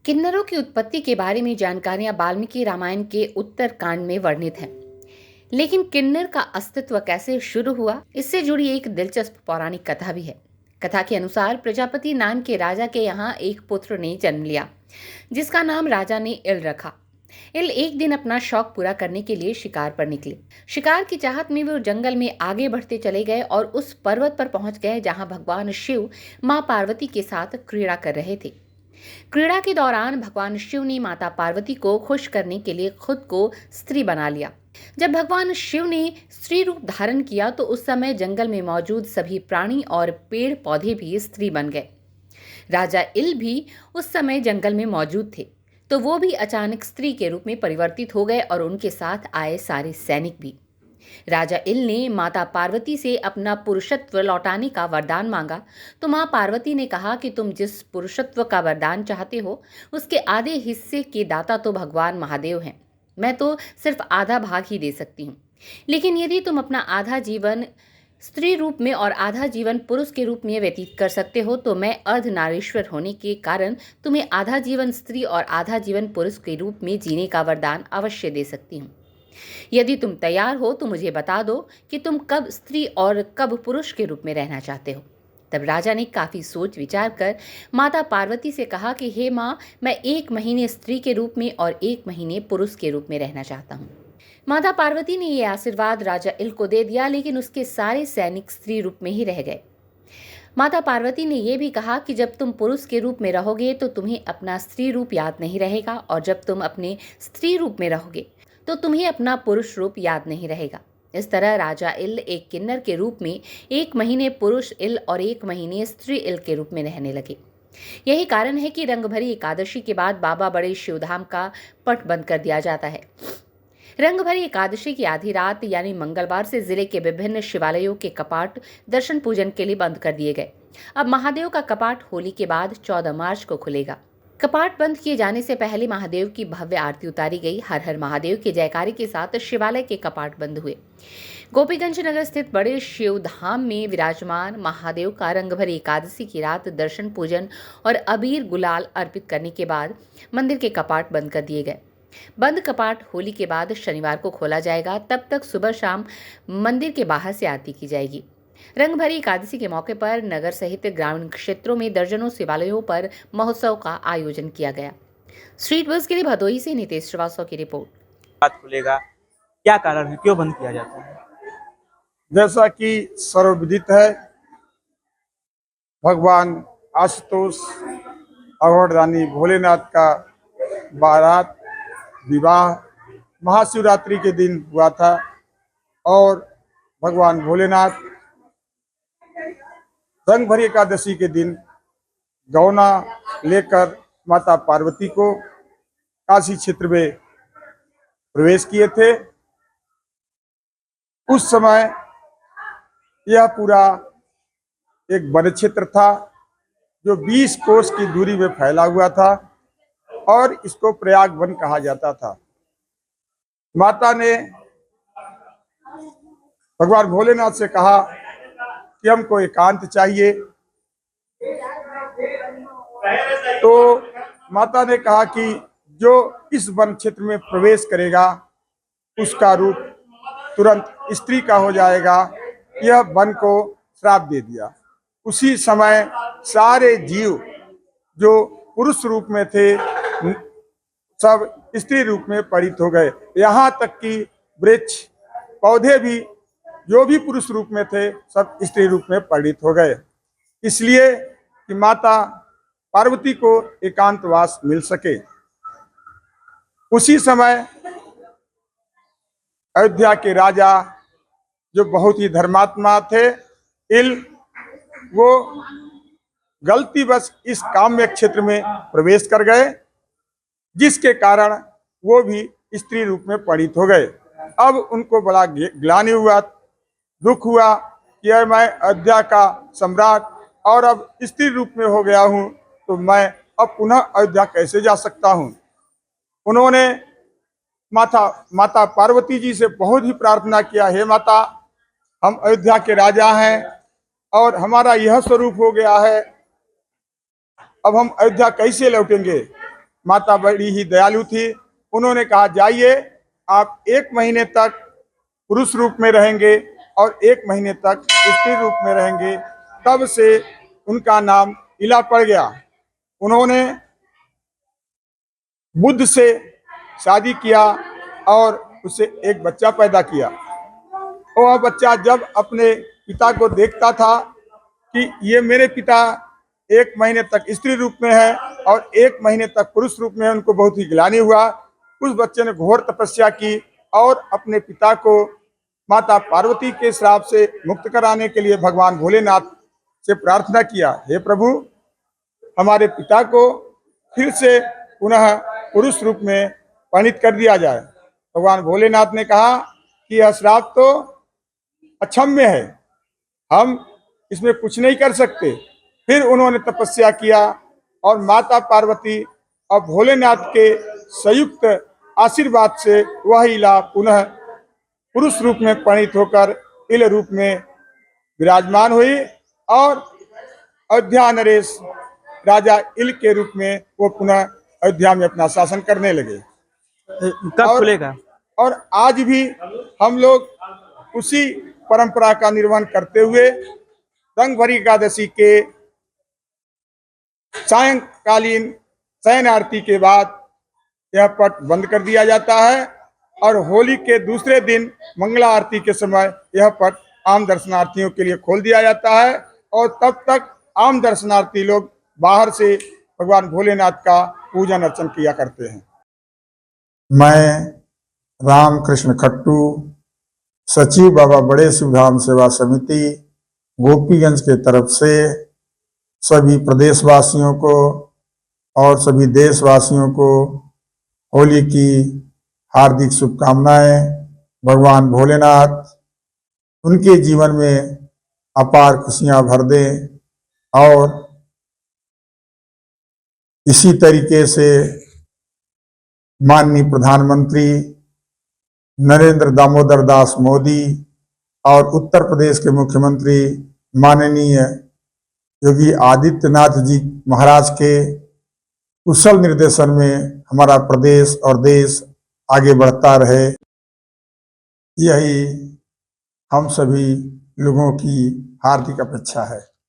किन्नरों की उत्पत्ति के बारे में जानकारियां वाल्मीकि रामायण के उत्तरकांड में वर्णित हैं। लेकिन किन्नर का अस्तित्व कैसे शुरू हुआ, इससे जुड़ी एक दिलचस्प पौराणिक कथा भी है। कथा के अनुसार प्रजापति नाम के राजा के यहाँ एक पुत्र ने जन्म लिया, जिसका नाम राजा ने इल रखा। इल एक दिन अपना शौक पूरा करने के लिए शिकार पर निकले। शिकार की चाहत में वो जंगल में आगे बढ़ते चले गए और उस पर्वत पर पहुंच गए जहां भगवान शिव मां पार्वती के साथ क्रीड़ा कर रहे थे। क्रीड़ा के दौरान भगवान शिव ने माता पार्वती को खुश करने के लिए खुद को स्त्री बना लिया। जब भगवान शिव ने स्त्री रूप धारण किया तो उस समय जंगल में मौजूद सभी प्राणी और पेड़ पौधे भी स्त्री बन गए। राजा इल भी उस समय जंगल में मौजूद थे, तो वो भी अचानक स्त्री के रूप में परिवर्तित हो गए और उनके साथ आए सारे सैनिक भी। राजा इल ने माता पार्वती से अपना पुरुषत्व लौटाने का वरदान मांगा, तो मां पार्वती ने कहा कि तुम जिस पुरुषत्व का वरदान चाहते हो उसके आधे हिस्से के दाता तो भगवान महादेव हैं। मैं तो सिर्फ आधा भाग ही दे सकती हूँ। लेकिन यदि तुम अपना आधा जीवन स्त्री रूप में और आधा जीवन पुरुष के रूप में व्यतीत कर सकते हो तो मैं अर्धनारीश्वर होने के कारण तुम्हें आधा जीवन स्त्री और आधा जीवन पुरुष के रूप में जीने का वरदान अवश्य दे सकती हूँ। यदि तुम तैयार हो तो मुझे बता दो कि तुम कब स्त्री और कब पुरुष के रूप में रहना चाहते हो। तब राजा ने काफी सोच विचार कर माता पार्वती से कहा कि हे माँ, मैं 1 महीने स्त्री के रूप में और 1 महीने पुरुष के रूप में रहना चाहता हूँ। माता पार्वती ने यह आशीर्वाद राजा इल को दे दिया, लेकिन उसके सारे सैनिक स्त्री रूप में ही रह गए। माता पार्वती ने यह भी कहा कि जब तुम पुरुष के रूप में रहोगे तो तुम्हें अपना स्त्री रूप याद नहीं रहेगा, और जब तुम अपने स्त्री रूप में रहोगे तो तुम्हें अपना पुरुष रूप याद नहीं रहेगा। इस तरह राजा इल एक किन्नर के रूप में 1 महीने पुरुष इल और 1 महीने स्त्री इल के रूप में रहने लगे। यही कारण है कि रंगभरी एकादशी के बाद बाबा बड़े शिवधाम का पट बंद कर दिया जाता है। रंगभरी एकादशी की आधी रात यानी मंगलवार से जिले के विभिन्न शिवालयों के कपाट दर्शन पूजन के लिए बंद कर दिए गए। अब महादेव का कपाट होली के बाद 14 मार्च को खुलेगा। कपाट बंद किए जाने से पहले महादेव की भव्य आरती उतारी गई। हर हर महादेव के जयकारे के साथ शिवालय के कपाट बंद हुए। गोपीगंज नगर स्थित बड़े शिवधाम में विराजमान महादेव का रंगभरी एकादशी की रात दर्शन पूजन और अबीर गुलाल अर्पित करने के बाद मंदिर के कपाट बंद कर दिए गए। बंद कपाट होली के बाद शनिवार को खोला जाएगा। तब तक सुबह शाम मंदिर के बाहर से आरती की जाएगी। रंगभरी एकादशी के मौके पर नगर सहित ग्रामीण क्षेत्रों में दर्जनों शिवालयों पर महोत्सव का आयोजन किया गया। स्ट्रीट बस के लिए भदोही से नितेश श्रीवास्तव की रिपोर्ट। बात खुलेगा, क्या कारण है, क्यों बंद किया जाता है? जैसा कि सर्वविदित है, भगवान आशुतोष अघोड़दानी भोलेनाथ का बारात विवाह महाशिवरात्रि के दिन हुआ था और भगवान भोलेनाथ रंगभरी एकादशी के दिन गौना लेकर माता पार्वती को काशी क्षेत्र में प्रवेश किए थे। उस समय यह पूरा एक वन क्षेत्र था जो 20 कोस की दूरी में फैला हुआ था और इसको प्रयाग वन कहा जाता था। माता ने भगवान भोलेनाथ से कहा कि हमको एकांत चाहिए, तो माता ने कहा कि जो इस वन क्षेत्र में प्रवेश करेगा उसका रूप तुरंत स्त्री का हो जाएगा। यह वन को श्राप दे दिया। उसी समय सारे जीव जो पुरुष रूप में थे सब स्त्री रूप में परिणत हो गए। यहाँ तक कि वृक्ष पौधे भी जो भी पुरुष रूप में थे सब स्त्री रूप में परिणत हो गए, इसलिए कि माता पार्वती को एकांतवास मिल सके। उसी समय अयोध्या के राजा जो बहुत ही धर्मात्मा थे इल, वो गलतीवश इस काम्य क्षेत्र में प्रवेश कर गए, जिसके कारण वो भी स्त्री रूप में परिणत हो गए। अब उनको बड़ा ग्लानि हुआ, दुख हुआ कि मैं अयोध्या का सम्राट और अब स्त्री रूप में हो गया हूँ, तो मैं अब पुनः अयोध्या कैसे जा सकता हूँ। उन्होंने माता पार्वती जी से बहुत ही प्रार्थना किया, हे माता, हम अयोध्या के राजा हैं और हमारा यह स्वरूप हो गया है, अब हम अयोध्या कैसे लौटेंगे। माता बड़ी ही दयालु थी। उन्होंने कहा जाइए, आप 1 महीने तक पुरुष रूप में रहेंगे और 1 महीने तक स्त्री रूप में रहेंगे। तब से उनका नाम इला पड़ गया। उन्होंने बुद्ध से शादी किया और उससे एक बच्चा पैदा किया। वह बच्चा जब अपने पिता को देखता था कि ये मेरे पिता 1 महीने तक स्त्री रूप में है और 1 महीने तक पुरुष रूप में है, उनको बहुत ही गिलानी हुआ। उस बच्चे ने घोर तपस्या की और अपने पिता को माता पार्वती के श्राप से मुक्त कराने के लिए भगवान भोलेनाथ से प्रार्थना किया, हे प्रभु, हमारे पिता को फिर से पुनः पुरुष रूप में परिणित कर दिया जाए। भगवान भोलेनाथ ने कहा कि यह श्राप तो अक्षम्य है, हम इसमें कुछ नहीं कर सकते। फिर उन्होंने तपस्या किया और माता पार्वती और भोलेनाथ के संयुक्त आशीर्वाद से वह इला पुनः पुरुष रूप में परिणित होकर इल रूप में विराजमान हुई और अयोध्या नरेश राजा इल के रूप में वो पुनः अयोध्या में अपना शासन करने लगे। कब खुलेगा? और आज भी हम लोग उसी परंपरा का निर्वहन करते हुए रंगभरी एकादशी के सायंकालीन शयन आरती के बाद यह पट बंद कर दिया जाता है और होली के दूसरे दिन मंगला आरती के समय यह पट आम दर्शनार्थियों के लिए खोल दिया जाता है और तब तक आम दर्शनार्थी लोग बाहर से भगवान भोलेनाथ का पूजन अर्चन किया करते हैं। मैं रामकृष्ण खट्टू, सचिव बाबा बड़े शिवधाम सेवा समिति गोपीगंज के तरफ से सभी प्रदेशवासियों को और सभी देशवासियों को होली की हार्दिक शुभकामनाएं। भगवान भोलेनाथ उनके जीवन में अपार खुशियां भर दें और इसी तरीके से माननीय प्रधानमंत्री नरेंद्र दामोदर दास मोदी और उत्तर प्रदेश के मुख्यमंत्री माननीय योगी आदित्यनाथ जी महाराज के कुशल निर्देशन में हमारा प्रदेश और देश आगे बढ़ता रहे, यही हम सभी लोगों की हार्दिक अपेक्षा है।